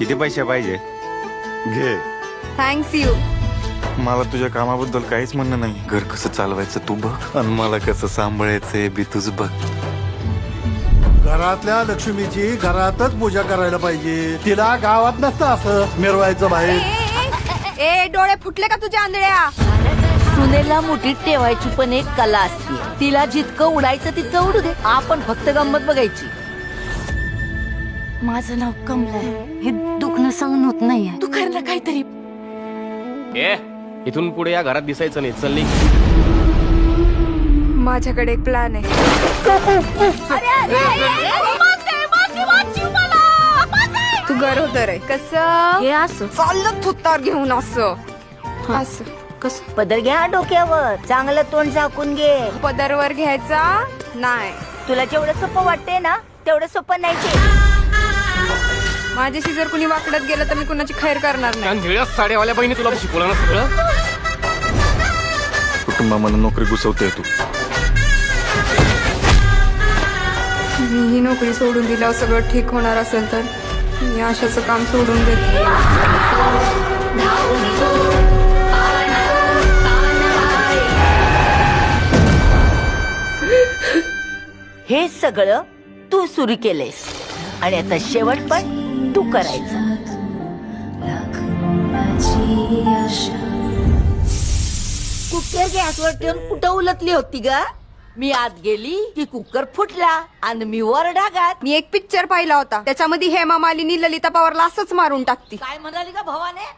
किती पैसे पाहिजे? घे. Thanks you. मला तुझ्या कामाबद्दल काहीच म्हणणं नाही. घर कसं चालवायचं तू बघ, आणि मला कसं सांभाळायचंय बी तुझ बघ. घरातल्या लक्ष्मीची घरातच पूजा करायला पाहिजे. तिला गावात नसतं असं मिरवायचं बाहेर. ए डोळे फुटले का तुझ्या आंधळ्या? सुनेला मुठीत ठेवायची पण एक कला असते. तिला जितकं उडायचं तितकं उडू दे, आपण फक्त गंमत बघायची. माझं नाव कमला आहे. हे दुखणं सहन होत नाहीये. तू कर ना काहीतरी. इथून पुढे या घरात दिसायचं नाही. चल निघ. माझ्याकडे एक प्लॅन आहे. तू गरोदर आहे. कसं? हे असं चाललं थुत्तावर घेऊन असं असं. कसं? पदर घ्या डोक्यावर, चांगलं तोंड झाकून घे. पदरवर घ्यायचा नाही. तुला जेवढं सोपं वाटतंय ना तेवढं सोपं नाही ते. माझ्याशी जर कुणी वाकडत गेलं तर मी कुणाची खैर करणार नाही. अंधळ्या साड्यावाल्या बहिणी तुला शिकवलं ना सगळं. कुटुंबामध्ये नोकरी घुसवते तू. मी ही नोकरी सोडून दिल्यावर सगळं ठीक होणार असेल तर मी आशाचं काम सोडून देते. हे सगळं तू सुरू केलंयस आणि आता शेवट पण तू करायचं. कुकर गॅसवर ठेवून कुठं उलटली होती ग? मी आत गेली की कुकर फुटला आणि मी वर डागात. मी एक पिक्चर पाहिला होता, त्याच्यामध्ये हेमा मालिनी ललिता पवारला असंच मारून टाकती. काय म्हणाली का भावाने?